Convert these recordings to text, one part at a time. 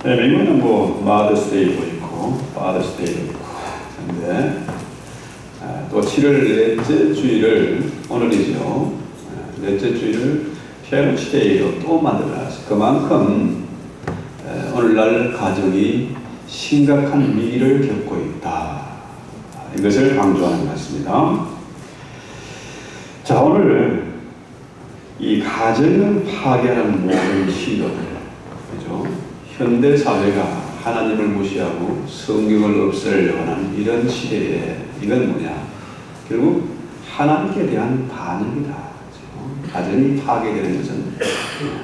네, 미국은 뭐 마더스데이도 있고 파더스데이도 있고 근데 또 7월 넷째 주일을 오늘이죠. 넷째 주일을 페런츠데이로 또 만들어놨어요. 그만큼 오늘날 가정이 심각한 위기를 겪고 있다. 이것을 강조하는 것 같습니다. 자, 오늘 이 가정을 파괴하는 모든 시도들, 그죠? 현대 사회가 하나님을 무시하고 성경을 없애려고 하는 이런 시대에 이건 뭐냐? 결국 하나님께 대한 반역이다. 그죠? 가정이 파괴되는 것은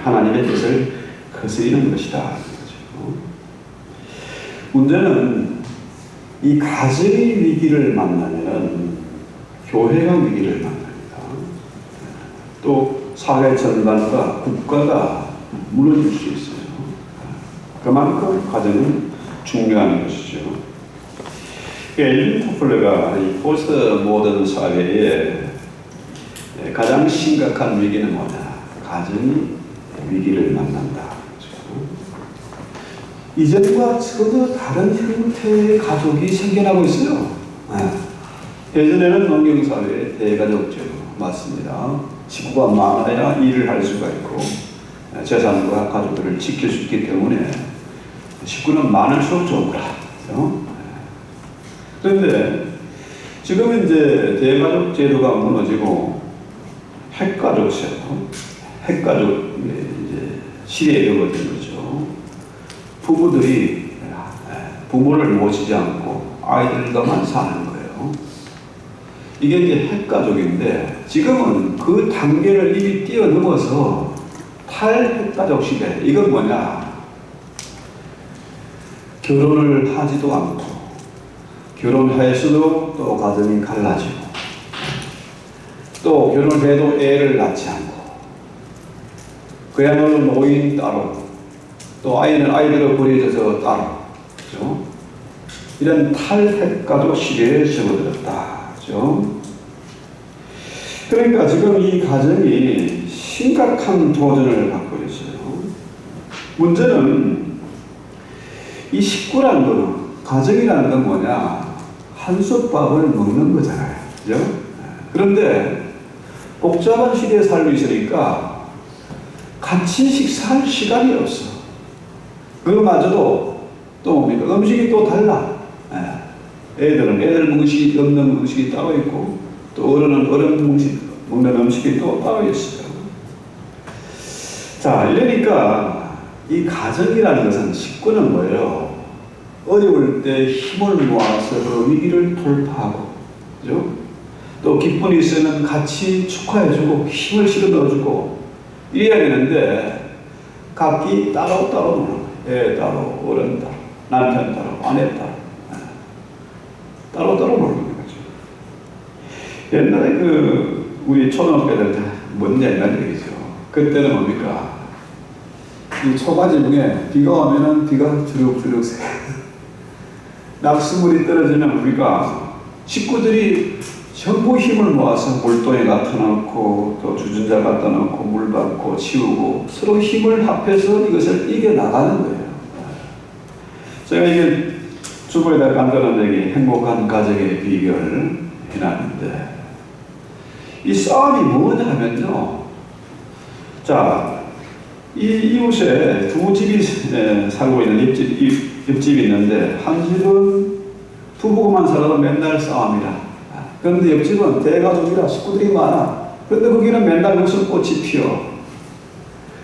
하나님의 뜻을 거스리는 것이다. 그죠? 문제는 이 가정의 위기를 만나면 교회가 위기를 만납니다. 또 사회 전반과 국가가 무너질 수 있어요. 그만큼 가정은 중요한 것이죠. 엘빈 토플러가 이 포스트 모던 사회의 가장 심각한 위기는 뭐냐? 가정이 위기를 만난다. 이전과 전혀 다른 형태의 가족이 생겨나고 있어요. 예전에는 농경사회의 대가족제도 맞습니다. 식구가 많아야 일을 할 수가 있고 재산과 가족들을 지킬 수 있기 때문에 식구는 많을수록 좋은 거라. 그런데 지금 이제 대가족 제도가 무너지고 핵가족 제도, 핵가족 이제 시대에 접어든 거죠. 부부들이 부모를 모시지 않고 아이들과만 사는 거예요. 이게 이제 핵가족인데 지금은 그 단계를 이미 뛰어넘어서 탈핵가족 시대. 이건 뭐냐? 결혼을 하지도 않고 결혼했어도 또 가정이 갈라지고 또 결혼해도 애를 낳지 않고 그야말로 노인 따로 또 아이는 아이대로 버려져서 따로 그렇죠? 이런 탈핵가족 시대에 접어들었다. 그렇죠? 그러니까 지금 이 가정이 심각한 도전을 받고 있어요. 문제는 이 식구라는 건, 가정이라는 건 뭐냐? 한솥밥을 먹는 거잖아요. 그죠? 그런데 복잡한 시대에 살고 있으니까 같이 식사할 시간이 없어. 그거마저도 또 뭡니까? 음식이 또 달라. 애들은 애들 음식이 없는 음식이 따로 있고 또 어른은 어른 음식 먹는 음식이 또 따로 있어요. 자, 이러니까 이 가정이라는 것은 식구는 뭐예요? 어려울 때 힘을 모아서 그 위기를 돌파하고, 그죠? 또 기쁨이 있으면 같이 축하해주고 힘을 실어 넣어주고 이래야 되는데 각기 따로따로 노는 거예요. 애 따로, 어른 따로, 남편 따로, 아내 따로 따로따로 노는 거죠. 옛날에 우리 초등학교 때 뭔 옛날 얘기죠. 그때는 뭡니까? 이 초가지붕에 비가 오면은 비가 주룩주룩 새요. 낙수물이 떨어지면 우리가 식구들이 전부 힘을 모아서 물동에 갖다 놓고 또 주전자 갖다 놓고 물 받고 치우고 서로 힘을 합해서 이것을 이겨나가는 거예요. 제가 이게 주부에다 간단한 얘기 행복한 가정의 비결을 해놨는데 이 싸움이 뭐냐 하면요. 자, 이 이웃에 두 집이 살고 있는 옆집이 있는데 한 집은 부부만 살아도 맨날 싸움이라. 그런데 옆집은 대가족이라 식구들이 많아. 그런데 거기는 맨날 무슨 꽃이 피어.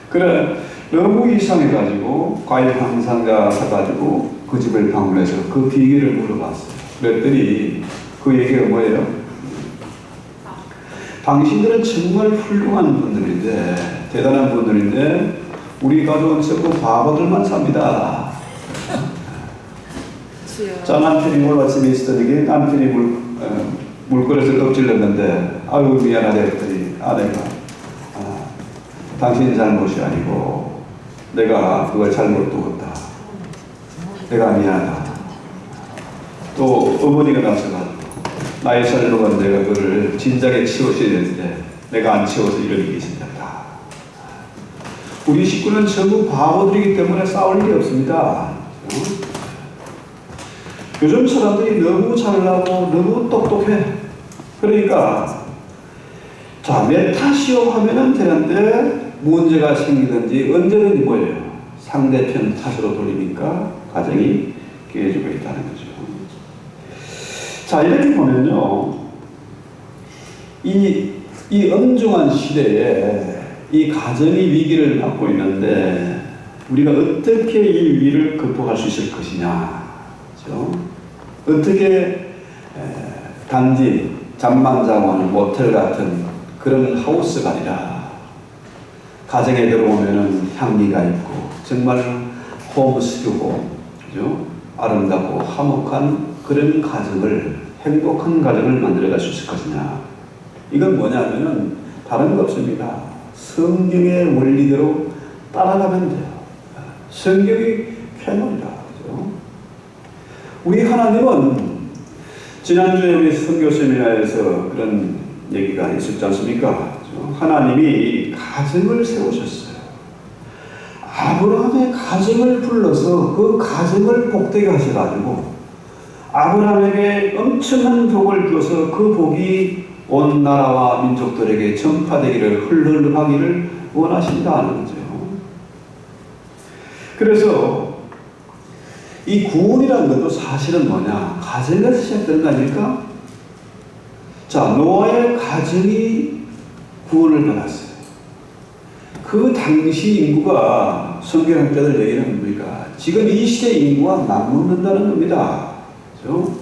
그래 너무 이상해가지고 과일 항상자 사가지고 그 집을 방문해서 그 비결을 물어봤어요. 그랬더니 그 얘기가 뭐예요? 당신들은 정말 훌륭한 분들인데 대단한 분들인데 우리 가족은 전부 바보들만 삽니다. 자, 남편이 뭘 아침에 있었더니 남편이 물그릇을 엎질렀는데 아유 미안하다 했더니 아내가 당신이 잘못이 아니고 내가 그걸 잘못 두었다. 내가 미안하다. 또 어머니가 나서가지고 나의 잘못은 내가 그를 진작에 치웠어야 되는데 내가 안 치워서 이런 일이 생겼다. 우리 식구는 전부 바보들이기 때문에 싸울 일이 없습니다. 요즘 사람들이 너무 잘나고 너무 똑똑해. 그러니까 자, 내 탓이요 하면은 되는데 문제가 생기든지 언제든지 뭐예요? 상대편 탓으로 돌리니까 가정이 깨지고 있다는 거죠. 자, 이렇게 보면요, 이 엄중한 시대에 이 가정이 위기를 맞고 있는데 우리가 어떻게 이 위기를 극복할 수 있을 것이냐, 그렇죠? 어떻게 단지 잠만 자고 하는 모텔 같은 그런 하우스가 아니라 가정에 들어오면은 향기가 있고 정말 홈스튜고, 그죠? 아름답고 화목한 그런 가정을, 행복한 가정을 만들어갈 수 있을 것이냐. 이건 뭐냐면은 다른 거 없습니다. 성경의 원리대로 따라가면 돼요. 성경이 캐논이다. 그죠? 우리 하나님은 지난주에 우리 선교 세미나에서 그런 얘기가 있었지 않습니까? 그죠? 하나님이 가정을 세우셨어요. 아브라함의 가정을 불러서 그 가정을 복되게 하셔가지고 아브라함에게 엄청난 복을 주어서 그 복이 온 나라와 민족들에게 전파되기를, 흘러가기를 원하신다는 거죠. 그래서 이 구원이라는 것도 사실은 뭐냐? 가정에서 시작되는 거 아닙니까? 자, 노아의 가정이 구원을 받았어요. 그 당시 인구가 성경학자들 얘기는 뭡니까? 지금 이 시대 인구가 맞먹는다는 겁니다. 그렇죠?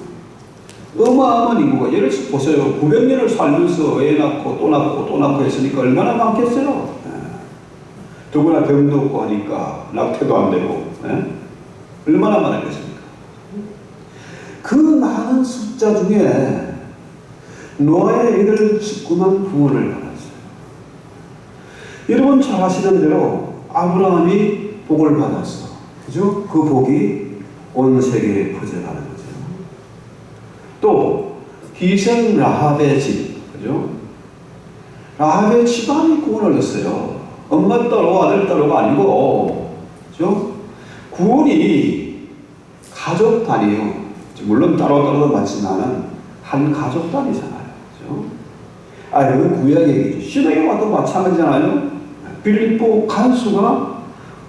어마어마한 인구가, 예를 들어서 보세요. 900년을 살면서 애 낳고 또 낳고 또 낳고 했으니까 얼마나 많겠어요? 더구나 병도 없고 하니까 낙태도 안 되고, 얼마나 많았겠습니까? 그 많은 숫자 중에 노아의 애들 19만 구원을 받았어요. 여러분 잘 아시는 대로 아브라함이 복을 받았어. 그죠? 그 복이 온 세계에 퍼져가는 거죠. 또 기생 라합의 집, 그죠? 라합의 집안이 구원을 얻었어요. 엄마 따로 아들 따로가 아니고, 그죠? 구원이 가족 단위요. 물론 따로따로도 맞지만은 한 가족 단위잖아요. 그죠? 이건 구약 얘기죠. 신약에 와도 마찬가지잖아요. 빌립보 간수가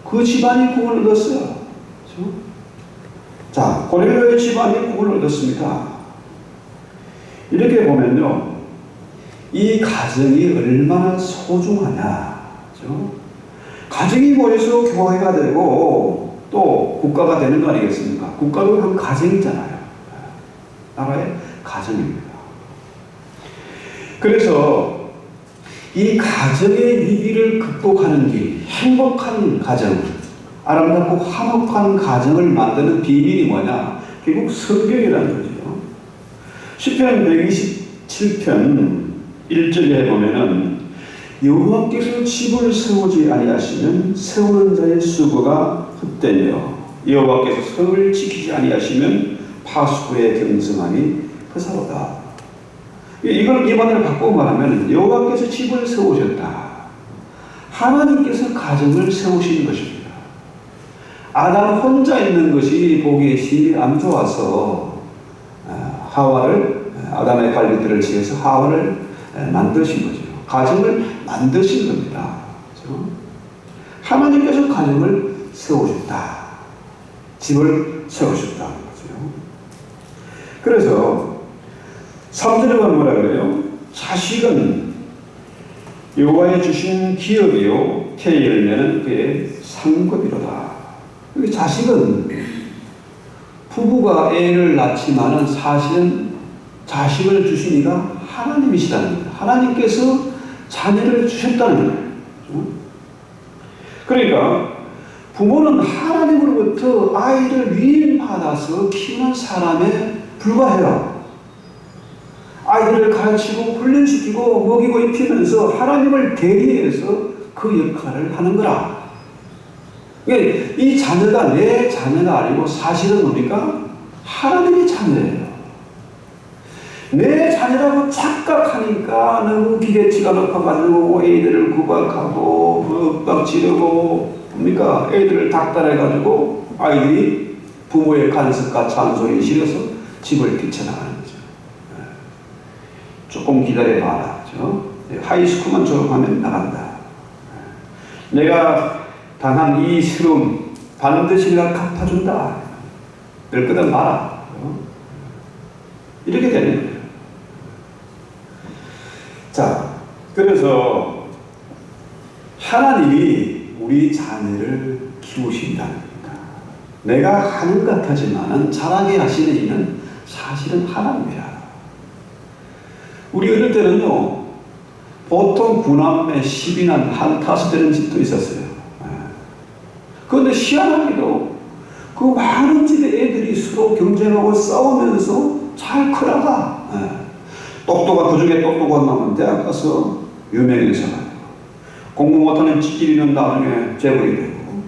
그 집안이 구원을 얻었어요. 그죠? 자, 고넬료의 집안이 구원을 얻었습니다. 이렇게 보면요, 이 가정이 얼마나 소중하냐, 그죠? 가정이 모여서 교회가 되고 또 국가가 되는 거 아니겠습니까? 국가도 한 가정이잖아요. 나라의 가정입니다. 그래서 이 가정의 위기를 극복하는 길, 행복한 가정, 아름답고 화목한 가정을 만드는 비밀이 뭐냐? 결국 성경이라는 거죠. 시편 127편 1절에 보면은 여호와께서 집을 세우지 아니하시면 세우는 자의 수고가 헛되며 여호와께서 성을 지키지 아니하시면 파수꾼의 경성함이 허사로다. 이걸 이반을 바꾸고 말하면 여호와께서 집을 세우셨다. 하나님께서 가정을 세우시는 것입니다. 아담 혼자 있는 것이 보기에 심히 안 좋아서 아담의 갈빗대를 지어서 하와를 만드신 거죠. 가정을 만드신 겁니다. 그렇죠? 하나님께서 가정을 세우셨다. 집을 세우셨다는 거죠. 그래서 3절에 보면 뭐라 그래요? 자식은 여호와의 주신 기업이요 태의 열매는 그의 상급이로다. 자식은 부부가 애를 낳지만은 사실은 자식을 주신 이가 하나님이시다는 거예요. 하나님께서 자녀를 주셨다는 거예요. 그러니까 부모는 하나님으로부터 아이를 위임받아서 키우는 사람에 불과해요. 아이들을 가르치고 훈련시키고 먹이고 입히면서 하나님을 대리해서 그 역할을 하는 거라. 이 자녀가 내 자녀가 아니고 사실은 뭡니까? 하나님의 자녀예요. 내 자녀라고 착각하니까 너무 기대치가 높아가지고 애들을 구박하고 막 지르고 뭡니까? 애들을 닥달해가지고 아이들이 부모의 간섭과 잔소리에 실어서 집을 뛰쳐나가는 거죠. 조금 기다려봐라. 하이스쿨만 졸업하면 나간다. 내가 당한 이 슬픔 반드시 내가 갚아준다. 늘 끄덕 마라. 이렇게 되는 거예요. 자, 그래서 하나님이 우리 자녀를 키우신다는 겁니다. 내가 하는 것 같지만은 잘하게 하시는 이는 사실은 하나님이라. 우리 어릴 때는요, 보통 9남매 12남 한 5되는 집도 있었어요. 그런데 희한하게도 그 많은 집의 애들이 서로 경쟁하고 싸우면서 잘 크다가 똑똑한 그중에 똑똑한 놈은 대학 가서 유명해서 공부 못하는 찌질이는 나중에 재벌이 되고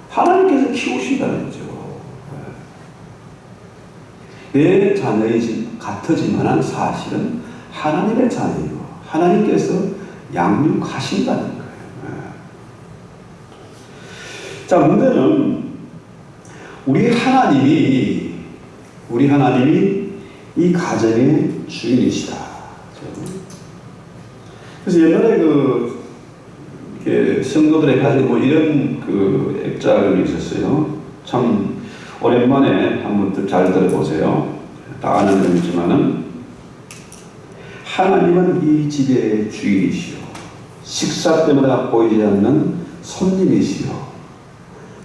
하나님께서 키우신다는 거죠. 내 자녀이 같지만 사실은 하나님의 자녀이고 하나님께서 양육하신다는 거예요. 자, 문제는 우리 하나님이 이 가정의 주인이시다. 그래서 옛날에 이렇게 성도들의 가지고 이런 액자가 있었어요. 참 오랜만에 한번 잘 들어보세요. 다 아는 내용이지만은 하나님은 이 집의 주인이시요 식사 때마다 보이지 않는 손님이시요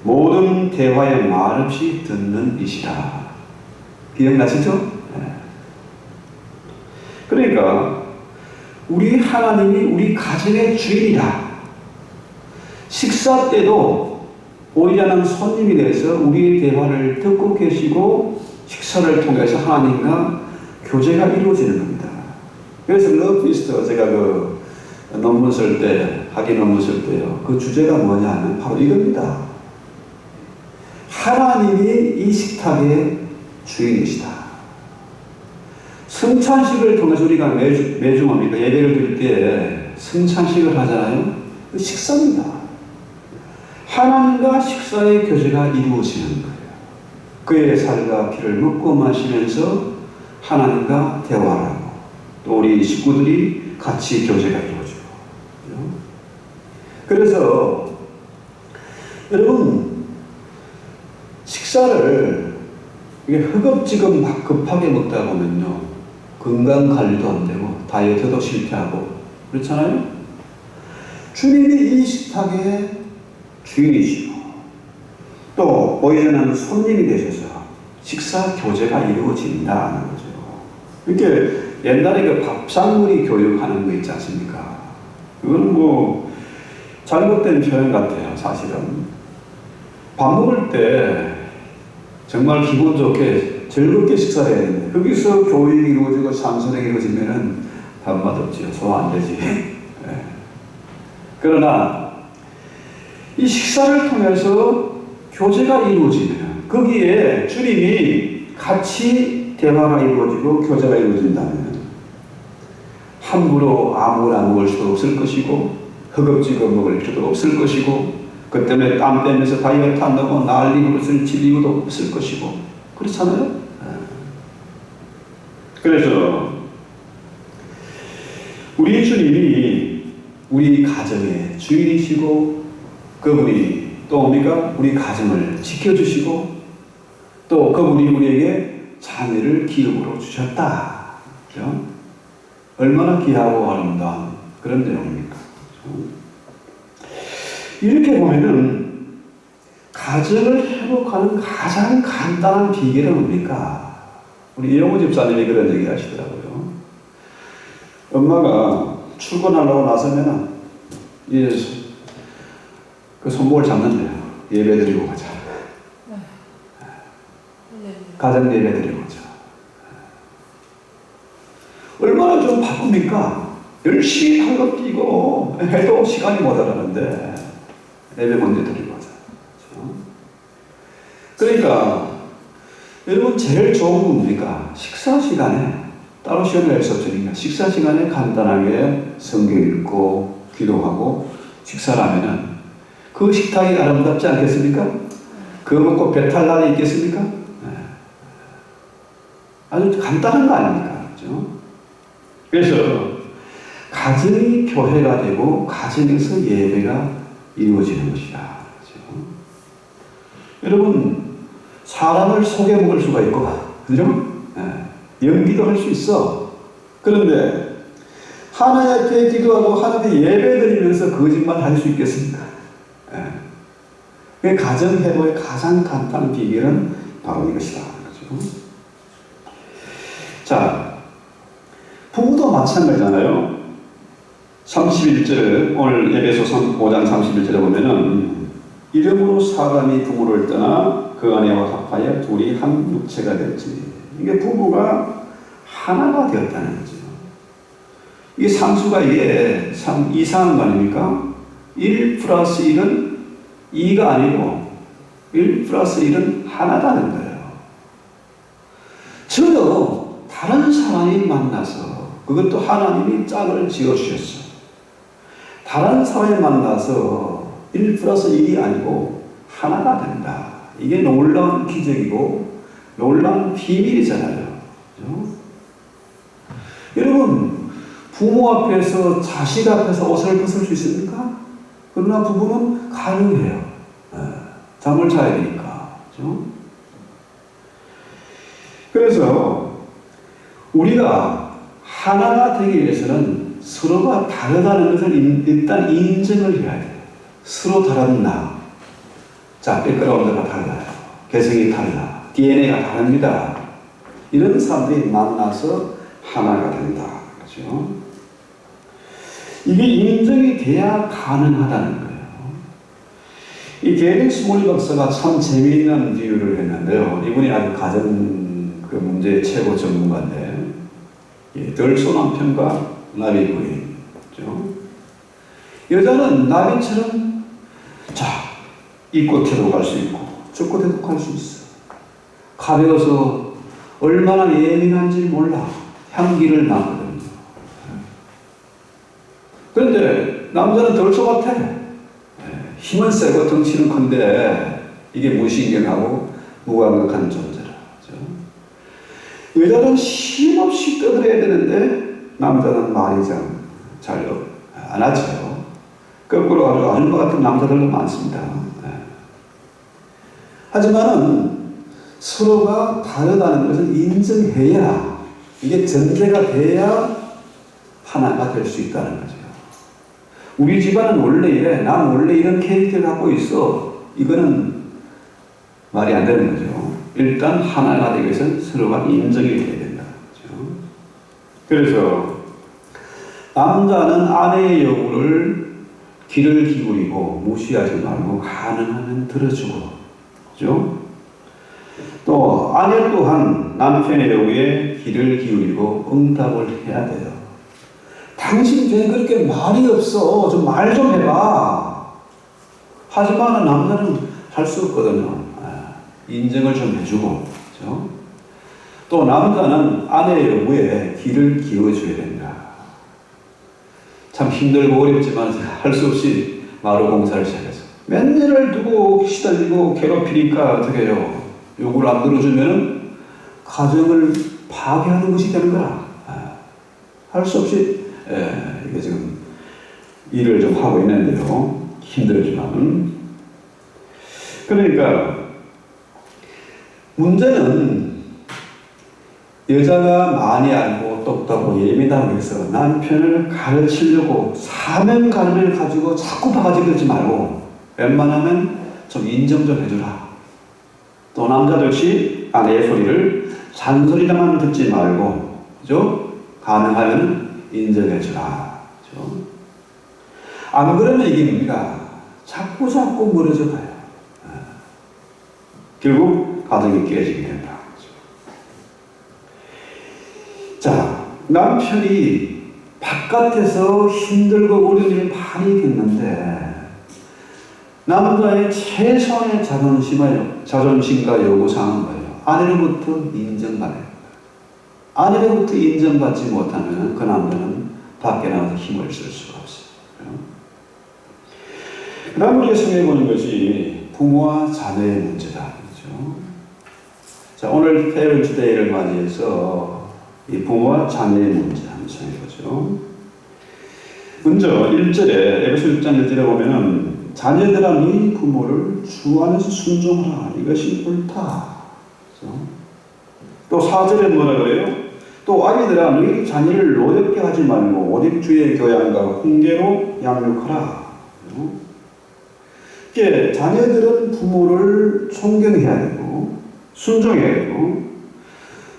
모든 대화에 말없이 듣는 이시라. 기억나시죠? 네. 그러니까 우리 하나님이 우리 가정의 주인이라. 식사 때도 보이지 않는 손님이 돼서 우리의 대화를 듣고 계시고 식사를 통해서 하나님과 교제가 이루어지는 겁니다. 그래서 러브피스트 제가 논문 쓸 때, 학위 논문 쓸 때요. 그 주제가 뭐냐면 바로 이겁니다. 하나님이 이 식탁의 주인이시다. 성찬식을 통해서 우리가 매주 뭡니까? 예배를 드릴 때 성찬식을 하잖아요. 그 식사입니다. 하나님과 식사의 교제가 이루어지는 거예요. 그의 살과 피를 먹고 마시면서 하나님과 대화하고 또 우리 식구들이 같이 교제가 이루어지고. 그래서 여러분 식사를 이게 허겁지겁 막 급하게 먹다 보면요 건강 관리도 안 되고 다이어트도 실패하고 그렇잖아요. 주님이 이 식탁의 주인이시고 또 보이지 않는 손님이 되셔서 식사 교제가 이루어진다는 거죠. 이렇게 옛날에 밥상머리 교육하는 거 있지 않습니까? 그거는 잘못된 표현 같아요. 사실은 밥 먹을 때 정말 기분 좋게 즐겁게 식사를 해야 되는데 거기서 교육이 이루어지고 상선이 이루어지면은 밥맛 없지요. 소화 안 되지. 네. 그러나 이 식사를 통해서 교제가 이루어지면 거기에 주님이 같이 대화가 이루어지고 교제가 이루어진다면 함부로 아무거나 먹을 수도 없을 것이고 허겁지겁 먹을 필요도 없을 것이고 그 때문에 땀 빼면서 다이어트 한다고 난리 부를 이유도 없을 것이고 그렇잖아요. 그래서 우리 주님이 우리 가정의 주인이시고 그분이 또 뭡니까? 우리 가정을 지켜주시고 또 그분이 우리에게 자녀를 기업으로 주셨다. 그렇죠? 얼마나 귀하고 아름다운 그런 내용입니까? 이렇게 보면은 가정을 회복하는 가장 간단한 비결은 뭡니까? 우리 이영호 집사님이 그런 얘기 하시더라고요. 엄마가 출근하려고 나서면은 그 손목을 잡는데요. 예배 드리고 가자. 가정 예배 드리고 가자. 얼마나 좀 바쁩니까? 열심히 한것 뛰고 해도 시간이 모자라는데 예배 먼저 드리고 가자. 그러니까 여러분 제일 좋은 건 뭡니까? 식사 시간에 따로 시간을 낼 수 없으니까 식사 시간에 간단하게 성경 읽고 기도하고 식사를 하면은 그 식탁이 아름답지 않겠습니까? 그거 먹고 배탈 날이 있겠습니까? 네. 아주 간단한 거 아닙니까? 그렇죠? 그래서 가정이 교회가 되고 가정에서 예배가 이루어지는 것이다. 그렇죠? 여러분, 사람을 속여 먹을 수가 있고, 그죠? 연기도 할 수 있어. 그런데 하나님 앞에 기도하고 하나님 앞에 예배 드리면서 거짓말 할 수 있겠습니까? 그 가정 회복의 가장 간단한 비결은 바로 이것이다. 그렇죠? 자, 부부도 마찬가지잖아요. 31절, 오늘 에베소 5장 31절에 보면은 이름으로 사람이 부부를 떠나 그 아내와 합하여 둘이 한 육체가 될지. 이게 부부가 하나가 되었다는 거죠. 이게 상수가 이게 참 이상한 거 아닙니까? 1 플러스 1은 2가 아니고 1 플러스 1은 하나다는 거예요. 저도 다른 사람이 만나서 그것도 하나님이 짝을 지어주셨어요. 다른 사람이 만나서 1 플러스 1이 아니고 하나가 된다. 이게 놀라운 기적이고 놀라운 비밀이잖아요. 그렇죠? 여러분, 부모 앞에서 자식 앞에서 옷을 벗을 수 있습니까? 그러나 부부는 가능해요. 잠을 자야 되니까. 그렇죠? 그래서 우리가 하나가 되기 위해서는 서로가 다르다는 것을 일단 인정을 해야 돼요. 서로 다른 나. 자, 백그라운드가 달라요. 개성이 달라. DNA가 다릅니다. 이런 사람들이 만나서 하나가 된다. 그렇죠? 이게 인정이 돼야 가능하다는 거예요. 이 게리 스몰리 박사가 참 재미있는 비유를 했는데요. 이분이 아주 가정 그 문제의 최고 전문가인데, 덜소 남편과 나비 부인. 그렇죠? 여자는 나비처럼 자, 이 끝에도 갈 수 있고 저 끝에도 갈 수 있어. 가벼워서 얼마나 예민한지 몰라. 향기를 나거든요. 그런데 남자는 덜소 같아. 힘은 세고 덩치는 큰데 이게 무신경하고 무감각한 존재라. 그렇죠? 여자는 힘없이 떠들어야 되는데 남자는 말이 잘 안 하죠. 거꾸로 아주 아줌마 같은 남자들도 많습니다. 하지만은 서로가 다르다는 것을 인정해야, 이게 전제가 돼야 하나가 될 수 있다는 거죠. 우리 집안은 원래 이래. 난 원래 이런 캐릭터를 갖고 있어. 이거는 말이 안 되는 거죠. 일단 하나가 되기 위해서는 서로가 인정이 돼야 된다. 그렇죠? 그래서 남자는 아내의 요구를 귀를 기울이고 무시하지 말고 가능하면 들어주고, 그렇죠? 또 아내 또한 남편의 요구에 귀를 기울이고 응답을 해야 돼요. 당신 왜 그렇게 말이 없어? 좀 말 좀 해봐. 하지만 남자는 할 수 없거든요. 인정을 좀 해주고, 그렇죠? 또 남자는 아내의 요구에 귀를 기울여줘야 된다. 참 힘들고 어렵지만 할 수 없이 마루 공사를 시작해서 몇 년을 두고 시달리고 괴롭히니까 어떻게 해요? 요구를 안 들어주면 가정을 파괴하는 것이 되는 거야. 할 수 없이 이게 지금 일을 좀 하고 있는데요. 힘들지만. 그러니까 문제는 여자가 많이 알고 똑똑하고 예민하고 해서 남편을 가르치려고 사명감을 가지고 자꾸 바가지 들지 말고 웬만하면 좀 인정 좀 해주라. 또 남자들이 아내의 소리를 잔소리만 듣지 말고, 그죠? 가능하면 인정해주라. 그죠? 안 그러면 이게 뭡니까? 자꾸 멀어져 가요. 결국 가정이 깨지게 된다. 자, 남편이 바깥에서 힘들고 어려운 일을 많이 겪는데 남자의 최소한의 자존심과 요구사항은 뭐예요? 아내로부터 인정받아요. 아내로부터 인정받지 못하면 그 남자는 밖에 나가서 힘을 쓸 수가 없어요. 그 다음 우리가 생각해보는 것이 부모와 자녀의 문제다. 그렇죠? 자, 오늘 페런츠 데이를 맞이해서 이 부모와 자녀의 문제 한번 생각해보죠. 먼저 1절에 에베소 6장 1절에 보면은 자녀들아 너희 부모를 주 안에서 순종하라. 이것이 옳다. 그렇죠? 또 4절에 뭐라 그래요? 또 아기들아 너희 자녀를 노엽게 하지 말고 오직 주의 교양과 훈계로 양육하라. 그렇죠? 이게 자녀들은 부모를 존경해야 되고 순종해야 되고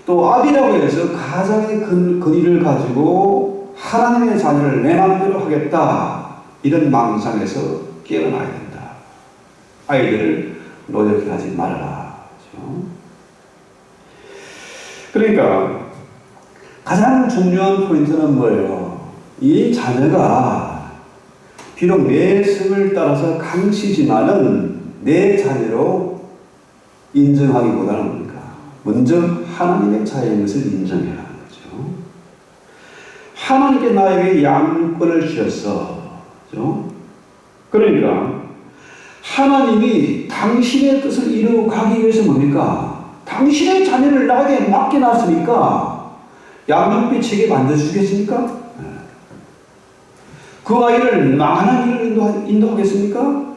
또 아비라고 해서 가장의 권위를 가지고 하나님의 자녀를 내 마음대로 하겠다 이런 망상에서 깨어나야 된다. 아이들을 노엽게 하지 말아라. 그렇죠? 그러니까 가장 중요한 포인트는 뭐예요? 이 자녀가 비록 내 성을 따라서 강시지만은 내 자녀로 인정하기보다는 뭡니까? 먼저 하나님의 자녀인 것을 인정해야 하는 거죠. 하나님께 나에게 양육권을 주셨어. 그렇죠? 그러니까 하나님이 당신의 뜻을 이루어 가기 위해서 뭡니까? 당신의 자녀를 나에게 맡겨놨으니까 양육비책에 만들어주겠습니까? 그 아이를 망하는 길을 인도하겠습니까?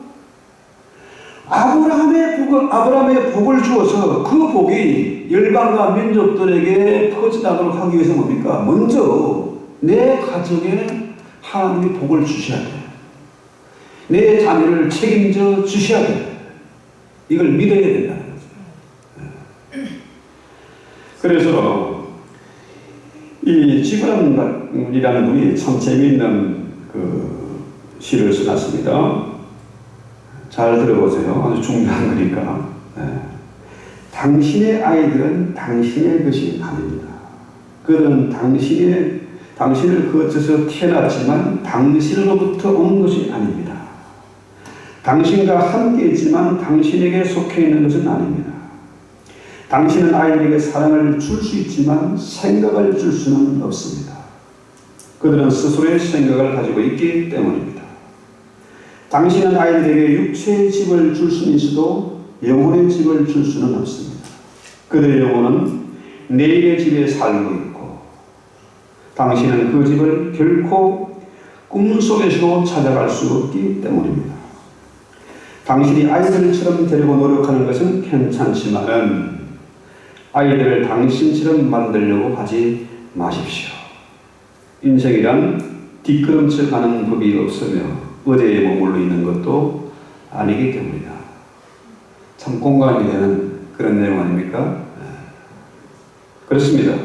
아브라함의 복을 주어서 그 복이 열방과 민족들에게 퍼져나가도록 하기 위해서 뭡니까? 먼저 내 가정에 하나님이 복을 주셔야 돼. 내 자녀를 책임져 주셔야 돼. 이걸 믿어야 된다는 거죠. 그래서 이 지브란이라는 분이 참 재미있는 그 시를 써놨습니다. 잘 들어보세요. 아주 중요한 거니까. 당신의 아이들은 당신의 것이 아닙니다. 그들은 당신을 거쳐서 태어났지만 당신으로부터 온 것이 아닙니다. 당신과 함께 있지만 당신에게 속해 있는 것은 아닙니다. 당신은 아이들에게 사랑을 줄 수 있지만 생각을 줄 수는 없습니다. 그들은 스스로의 생각을 가지고 있기 때문입니다. 당신은 아이들에게 육체의 집을 줄 수는 있어도 영혼의 집을 줄 수는 없습니다. 그들의 영혼은 내일의 집에 살고 있고 당신은 그 집을 결코 꿈속에서도 찾아갈 수 없기 때문입니다. 당신이 아이들처럼 데리고 노력하는 것은 괜찮지만은 아이들을 당신처럼 만들려고 하지 마십시오. 인생이란 뒷걸음질 가는 법이 없으며 어제에 머물러 있는 것도 아니기 때문이다. 참 공감이 되는 그런 내용 아닙니까? 그렇습니다.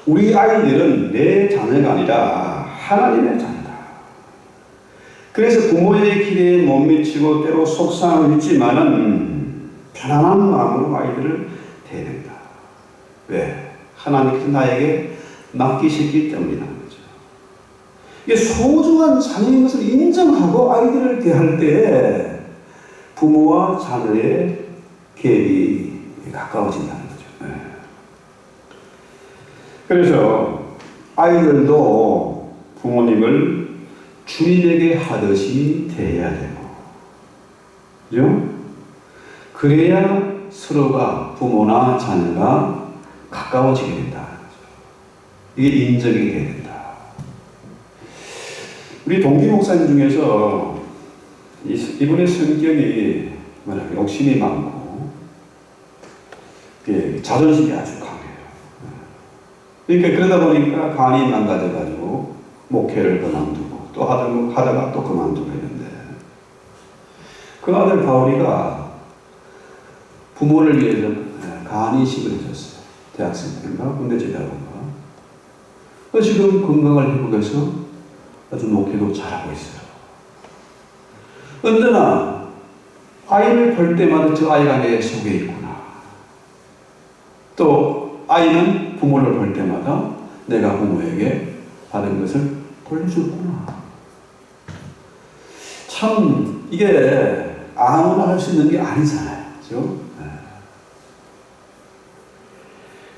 우리 아이들은 내 자녀가 아니라 하나님의 자녀다. 그래서 부모의 기대에 못 미치고 때로 속상하고 있지만은 편안한 마음으로 아이들을 대해낸다. 왜? 하나님께서 나에게 맡기셨기 때문이라는 거죠. 이게 소중한 자녀인 것을 인정하고 아이들을 대할 때 부모와 자녀의 갭이 가까워진다는 거죠. 그래서 아이들도 부모님을 주님에게 하듯이 대해야 되고, 그죠? 그래야 서로가 부모나 자녀가 가까워지게 된다. 이게 인정이 돼야 된다. 우리 동기 목사님 중에서 이분의 성격이 욕심이 많고 자존심이 아주 강해요. 그러니까 그러다 보니까 간이 망가져가지고 목회를 그만두고 또 하다가 또 그만두고 했는데 그 아들 바울이가 부모를 위해서 간이식을 해줬어요. 대학생 때인가 군대 제대하고인가. 지금 건강을 회복해서 아주 목회도 잘하고 있어요. 언제나 아이를 볼 때마다 저 아이가 내 속에 있구나. 또 아이는 부모를 볼 때마다 내가 부모에게 받은 것을 돌려줬구나. 참 이게 아무나 할 수 있는 게 아니잖아요. 그렇죠?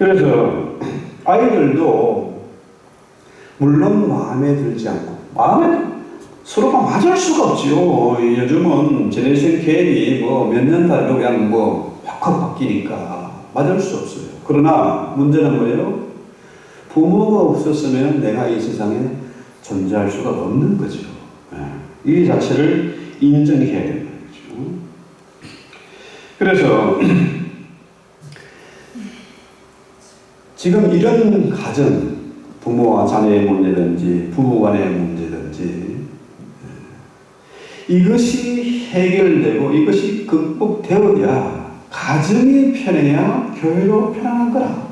그래서 아이들도 물론 마음에 들지 않고 서로가 맞을 수가 없지요. 요즘은 제네레이션 갭이 몇 년 단위로 그냥 확확 바뀌니까 맞을 수 없어요. 그러나 문제는 뭐예요? 부모가 없었으면 내가 이 세상에 존재할 수가 없는 거죠. 이 자체를 인정해야 된다는 거죠. 그래서 지금 이런 가정, 부모와 자녀의 문제든지 부부 간의 문제든지 이것이 해결되고 이것이 극복되어야 가정이 편해야 교회도 편안한 거라.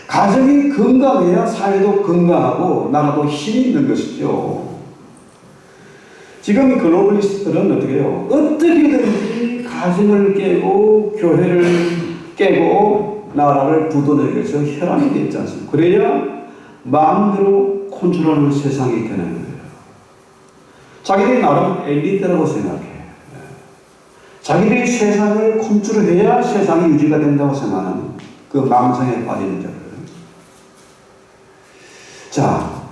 가정이 건강해야 사회도 건강하고 나라도 힘이 있는 것이죠. 지금 글로벌리스트들은 어떻게 해요? 어떻게든지 가정을 깨고 교회를 깨고 나라를 부도내기 위해서 혈안이 되지 않습니까? 그래야 마음대로 컨트롤하는 세상이 되는 거예요. 자기들이 나름 엘리트라고 생각해. 자기들이 세상을 컨트롤해야 세상이 유지가 된다고 생각하는 그 망상에 빠지는 자들. 자,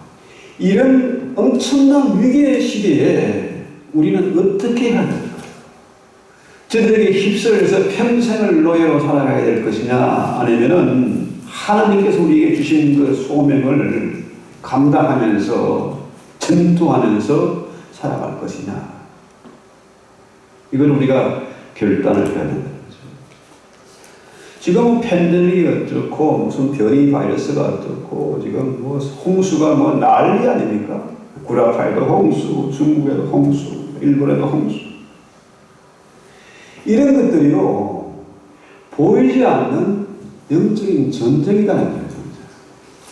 이런 엄청난 위기의 시대에 우리는 어떻게 해야 될까? 저들에게 휩쓸려서 평생을 노예로 살아가야 될 것이냐, 아니면은 하나님께서 우리에게 주신 그 소명을 감당하면서 전투하면서 살아갈 것이냐. 이걸 우리가 결단을 해야 된다는 거죠. 지금은 팬데믹이 어떻고 무슨 변이 바이러스가 어떻고 지금 홍수가 난리 아닙니까? 구라파에도 홍수, 중국에도 홍수, 일본에도 홍수. 이런 것들이요 보이지 않는 영적인 전쟁이라는 거예요.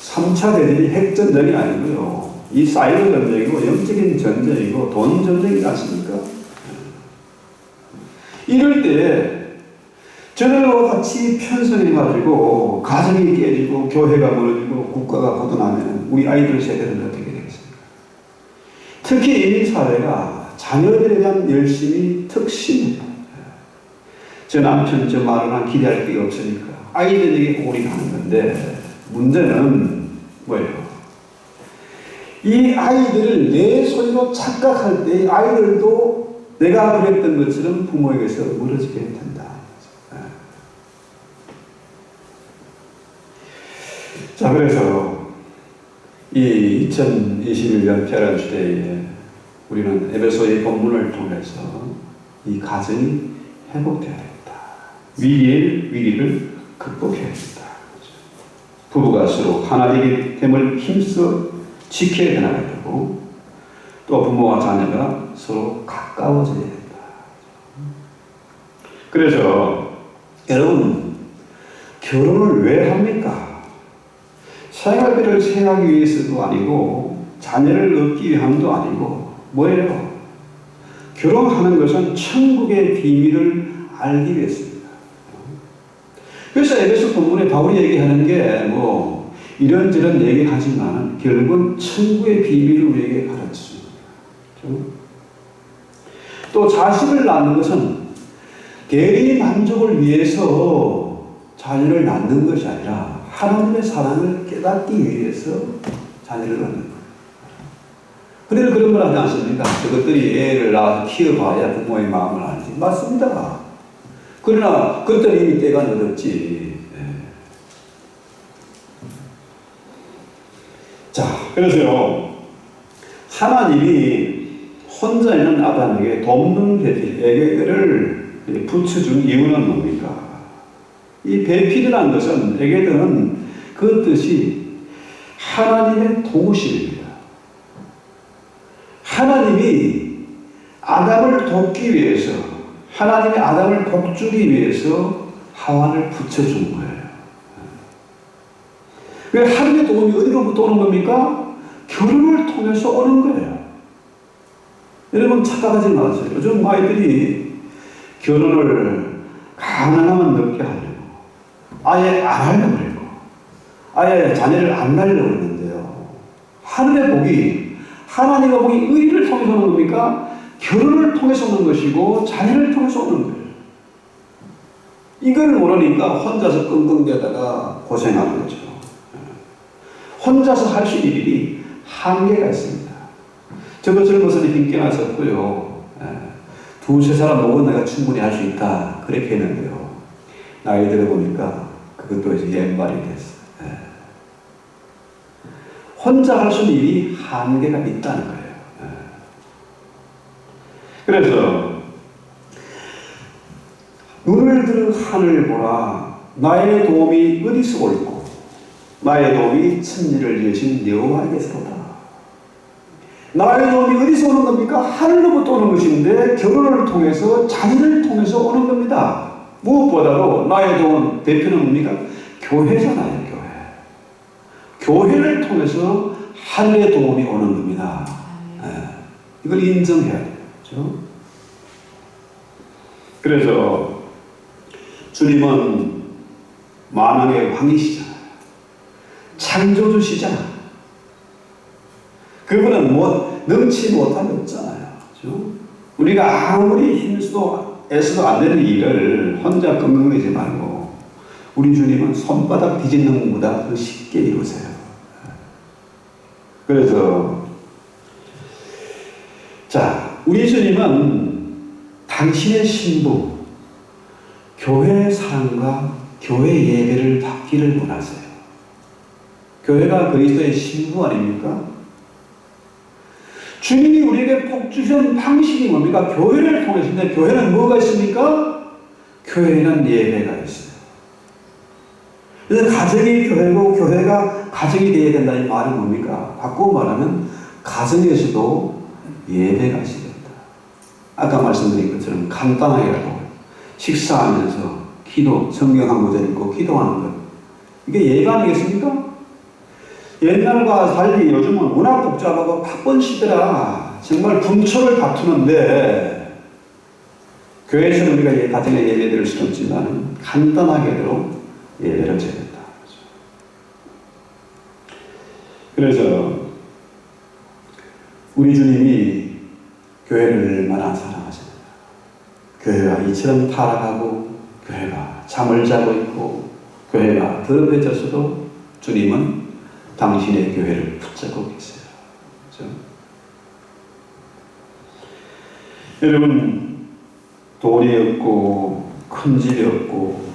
3차 대전이 핵전쟁이 아니고요. 이 사이버 전쟁이고 영적인 전쟁이고 돈 전쟁이지 않습니까? 이럴 때 저들과 같이 편성해가지고 가정이 깨지고 교회가 무너지고 국가가 고도나면 우리 아이들 세대는 어떻게 되겠습니까? 특히 이민사회가 자녀들에 대한 열심이 특심이에요. 저 남편 저 말은 기대할 게 없으니까 아이들에게 올인하는 건데 문제는 뭐예요? 이 아이들을 내 소리로 착각할 때 아이들도 내가 그랬던 것처럼 부모에게서 멀어지게 된다. 자, 그래서 이 2021년 평안 시대에 우리는 에베소의 본문을 통해서 이 가정이 회복되어야 된다. 위기를 극복해야 된다. 부부가 서로 하나님의 됨을 힘써 지켜야 되나야 되고 또 부모와 자녀가 서로 가까워져야 된다. 그래서 여러분 결혼을 왜 합니까? 생활비를 생각하기 위해서도 아니고 자녀를 얻기 위함도 아니고 뭐예요? 결혼하는 것은 천국의 비밀을 알기 위해서입니다. 그래서 에베소 본문에 바울이 얘기하는 게 이런저런 얘기하지만 결국은 천국의 비밀을 우리에게 가르쳐줍니다. 또 자식을 낳는 것은 대리 만족을 위해서 자녀를 낳는 것이 아니라 하나님의 사랑을 깨닫기 위해서 자녀를 낳는 거예요. 그래서 그런 걸 하지 않습니까? 저것들이 애를 낳아서 키워봐야 부모의 마음을 알지. 맞습니다. 그러나 그것들은 이미 때가 늦었지. 자, 그래서요, 하나님이 혼자 있는 아담에게 돕는 배필, 에게들을 붙여준 이유는 뭡니까? 이 배필이라는 것은, 에게들은 그 뜻이 하나님의 도우심입니다. 하나님이 아담을 돕기 위해서, 하나님이 아담을 복주기 위해서 하와를 붙여준 거예요. 왜 하나님의 도움이 어디로부터 오는 겁니까? 결혼을 통해서 오는 거예요. 여러분 착각하지 마세요. 요즘 아이들이 결혼을 가능하면 늦게 하려고 아예 안 하려고 그래요. 아예 자녀를 안 낳으려고 그러는데요. 하늘의 복이 하나님의 복이 의를 통해서 오는 겁니까? 결혼을 통해서 오는 것이고 자녀를 통해서 오는 거예요. 이걸 모르니까 혼자서 끙끙대다가 고생하는 거죠. 혼자서 할 수 있는 일이 한계가 있습니다. 저도 젊어서는 힘께 나섰고요. 두세 사람 보고 내가 충분히 할 수 있다 그렇게 했는데요. 나이 들어보니까 그것도 이제 옛말이 됐어요. 혼자 할 수 있는 일이 한계가 있다는 거예요. 그래서 눈을 들어 하늘을 보라. 나의 도움이 어디서 올고 나의 도움이 천지를 지으신 여호와께서로다. 나의 도움이 어디서 오는 겁니까? 하늘로부터 오는 것인데 결혼을 통해서 자녀를 통해서 오는 겁니다. 무엇보다도 나의 도움 대표는 뭡니까? 교회잖아요. 교회를 통해서 하늘의 도움이 오는 겁니다. 이걸 인정해야 돼요. 그렇죠? 그래서 주님은 만왕의 왕이시잖아요. 창조주시잖아요. 그분은 넘치 못함이 없잖아요. 그렇죠? 우리가 아무리 힘써도 애써도 안 되는 일을 혼자 끙끙대지 말고 우리 주님은 손바닥 뒤집는 것보다 더 쉽게 이루세요. 그래서 자, 우리 주님은 당신의 신부 교회 사랑과 교회 예배를 받기를 원하세요. 교회가 그리스도의 신부 아닙니까? 주님이 우리에게 복 주신 방식이 뭡니까? 교회를 통해서인데 교회는 뭐가 있습니까? 교회에는 예배가 있어요. 그래서 가정이 교회고 교회가 가정이 되어야 된다 이 말은 뭡니까? 바꾸어 말하면 가정에서도 예배가 있어야 된다. 아까 말씀드린 것처럼 간단하게라도 식사하면서 기도, 성경 한 구절 읽고 기도하는 것. 이게 예배 아니겠습니까? 옛날과 달리 요즘은 워낙 복잡하고 바쁜 시대라 정말 분초를 다투는데 교회에서는 우리가 가정에 예배 드릴 수는 없지만 간단하게도 예배를 드려야 된다. 그래서 우리 주님이 교회를 얼마나 사랑하십니까? 교회가 이처럼 타락하고 교회가 잠을 자고 있고 교회가 더럽혀졌어도 주님은 당신의 교회를 붙잡고 계세요. 그렇죠? 여러분, 돈이 없고 큰 집이 없고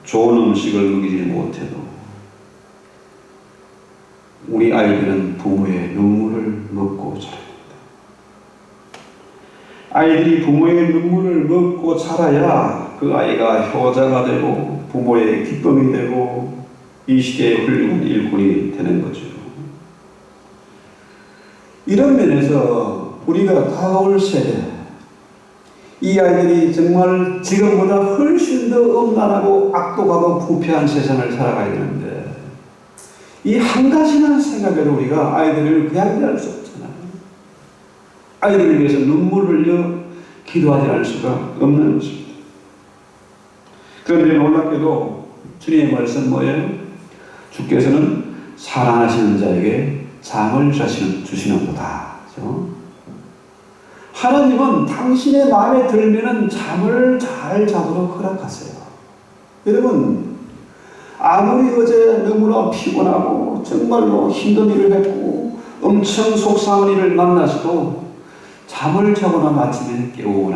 좋은 음식을 먹이지 못해도 우리 아이들은 부모의 눈물을 먹고 자랍니다. 아이들이 부모의 눈물을 먹고 자라야 그 아이가 효자가 되고 부모의 기쁨이 되고 이 시대의 훌륭한 일꾼이 되는 거죠. 이런 면에서 우리가 다가올 세대, 이 아이들이 정말 지금보다 훨씬 더 엄난하고 악독하고 부패한 세상을 살아가야 되는데 이 한 가지만 생각해도 우리가 아이들을 그냥 대할 수 없잖아요. 아이들을 위해서 눈물 흘려 기도하지 않을 수가 없는 것입니다. 그런데 놀랍게도 주님의 말씀 뭐예요? 주께서는 사랑하시는 자에게 잠을 주시는도다. 그렇죠? 하나님은 당신의 마음에 들면은 잠을 잘 자도록 허락하세요. 여러분, 아무리 어제 너무나 피곤하고 정말로 힘든 일을 했고 엄청 속상한 일을 만나서도 잠을 자거나 아침에 깨우고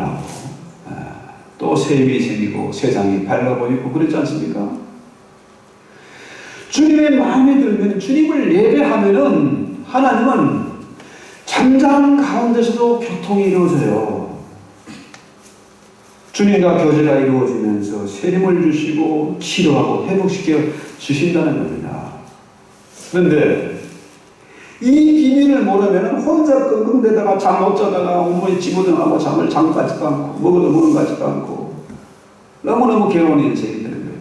또 새 힘이 생기고 세상이 밝아 보이고 그렇지 않습니까? 주님의 마음에 들면 주님을 예배하면은 하나님은 잠자는 가운데서도 교통이 이루어져요. 주님과 교제가 이루어지면서 세림을 주시고 치료하고 회복시켜 주신다는 겁니다. 그런데 이 비밀을 모르면 혼자 끙끙대다가 잠 못 자다가 온몸이 찌부둥하고 잠을 잠까지도 않고 먹어도 먹은 것 같지도 않고 너무너무 괴로운 인생이 되는 거예요.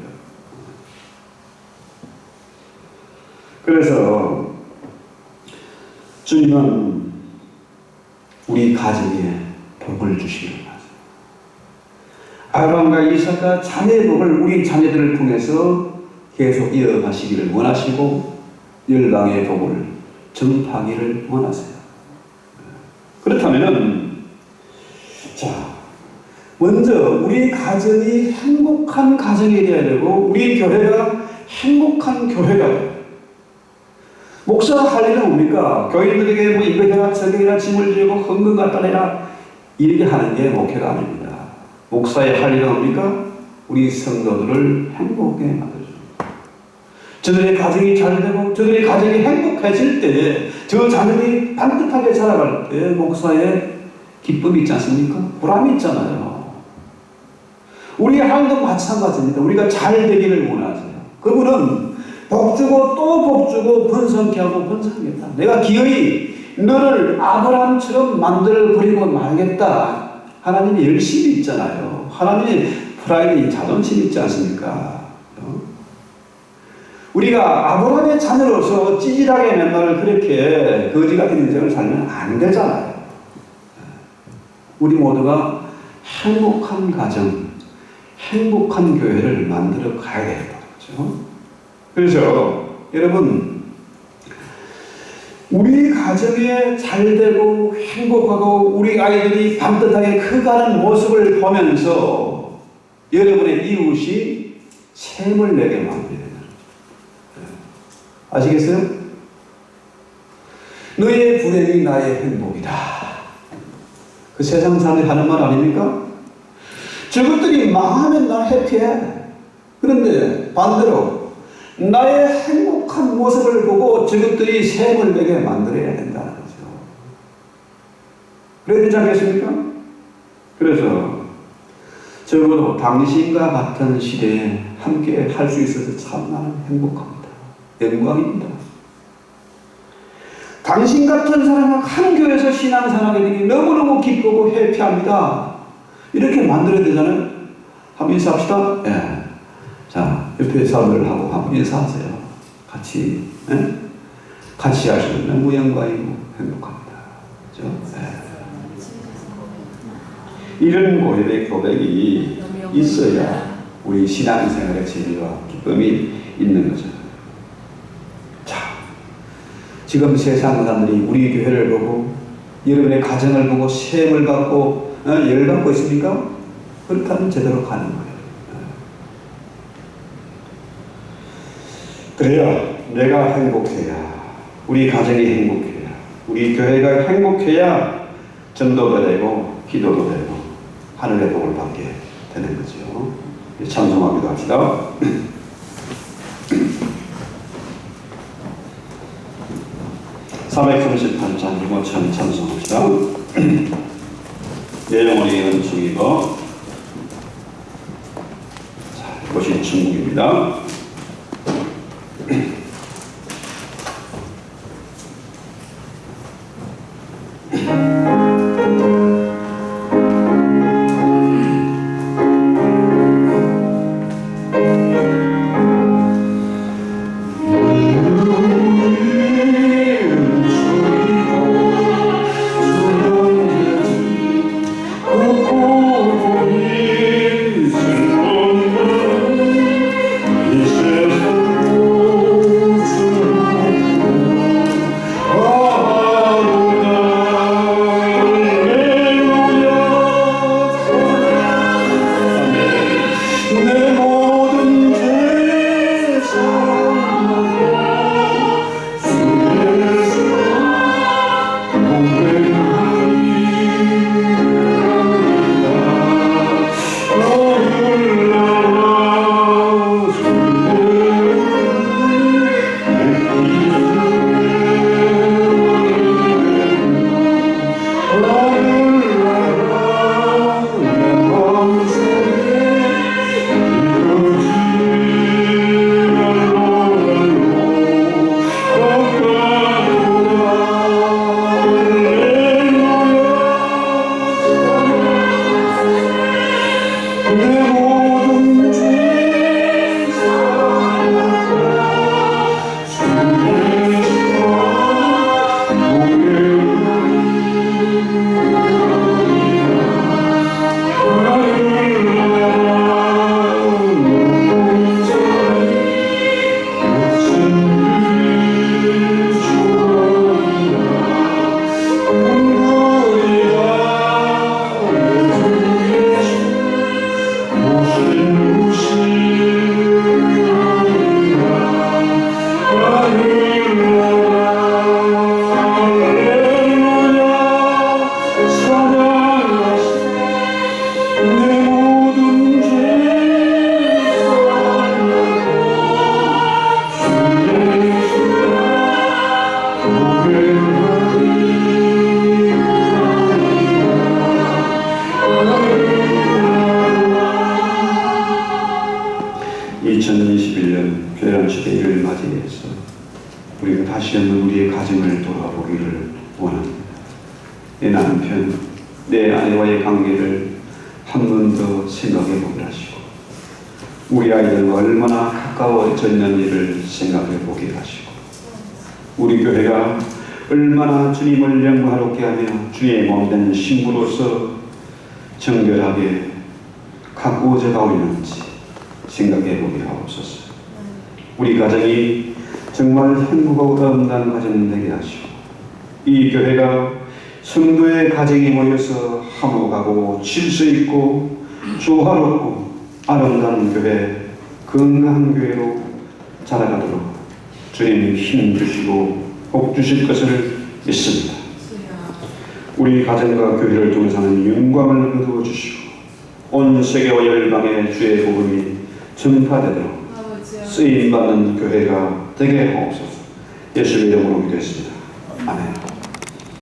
그래서 주님은 우리 가정에 복을 주시는 거예요. 아브라함과 이삭과 자녀의 복을 우리 자녀들을 통해서 계속 이어가시기를 원하시고 열방의 복을 전파하기를 원하세요. 그렇다면은 자, 먼저 우리 가정이 행복한 가정이 되어야 되고 우리 교회가 행복한 교회가 돼요. 목사가 할 일은 뭡니까? 교인들에게 뭐 이거 해라 저거 해라 짐을 지고 헌금 갖다 내라 이렇게 하는 게 목회가 아닙니다. 목사의 할 일은 뭡니까? 우리 성도들을 행복하게 만들어줍니다. 저들의 가정이 잘 되고 저들의 가정이 행복해질 때 저 자녀이 반듯하게 자라갈 때 목사의 기쁨이 있지 않습니까? 보람이 있잖아요. 우리 하나님도 마찬가지입니다. 우리가 잘 되기를 원하세요. 그분은 복 주고 또 복 주고 번성케 하고 번성하겠다. 내가 기어이 너를 아브라함처럼 만들어 버리고 말겠다. 하나님이 열심히 있잖아요. 하나님이 프라이드 자존심 있지 않습니까? 우리가 아브라함의 자녀로서 찌질하게 맨날 그렇게 거지 같은 인생을 살면 안 되잖아요. 우리 모두가 행복한 가정, 행복한 교회를 만들어 가야 되겠다. 그렇죠? 그래서 여러분 우리 가정에 잘되고 행복하고 우리 아이들이 반듯하게 커가는 모습을 보면서 여러분의 이웃이 셈을 내게 만듭니다. 아시겠어요? 너의 불행이 나의 행복이다. 그 세상 사람들이 하는 말 아닙니까? 저것들이 망하면 난 해피해. 그런데 반대로 나의 행복한 모습을 보고 저것들이 셈을 내게 만들어야 된다는 거죠. 그래야 되지 않겠습니까? 그래서 적어도 당신과 같은 시대에 함께 할 수 있어서 참 나는 행복합니다. 영광입니다. 당신 같은 사람과 한 교회에서 신앙생활하게 되니 너무너무 기쁘고 해피합니다. 이렇게 만들어야 되잖아요. 한번 인사합시다. 예. 자, 옆에 사람들하고 한번 인사하세요. 같이, 예? 같이 하시면 너무 영광이고 행복합니다. 그죠? 예. 이런 고백이 있어야 우리 신앙생활의 재미와 기쁨이 있는 거죠. 자, 지금 세상 사람들이 우리 교회를 보고 여러분의 가정을 보고 시험을 받고 열받고 있습니까? 그렇다면 제대로 가는 거예요. 그래야 내가 행복해야 우리 가정이 행복해야 우리 교회가 행복해야 전도도 되고 기도도 되고 하늘의 복을 받게 되는 거죠. 찬송하기도 합시다. 338장 유모찬 찬송합시다. 내 영혼이 은총이고. 자, 이것이 천국입니다. This 2021년 교회란식의 일을 맞이해서 우리가 다시 한번 우리의 가정을 돌아보기를 원합니다. 내 남편, 내 아내와의 관계를 한 번 더 생각해 보게 하시고 우리 아이들과 얼마나 가까워져 있는 일을 생각해 보게 하시고 우리 교회가 얼마나 주님을 영광스럽게 하며 주의 몸된 신부로서 정결하게 가꾸어져 가고 있는지 생각해 보게 하옵소서. 우리 가정이 정말 행복하고 아름다운 가정 되게 하시고 이 교회가 성도의 가정이 모여서 화목하고 질서 있고 조화롭고 아름다운 교회, 건강한 교회로 자라가도록 주님 힘 주시고 복 주실 것을 믿습니다. 우리 가정과 교회를 통해서는 영광을 거두어 주시고 온 세계와 열방에 주의 복음이 전파되도록 쓰임받는 교회가 되게 하옵소서. 예수의 이름으로 기도했습니다. 아멘.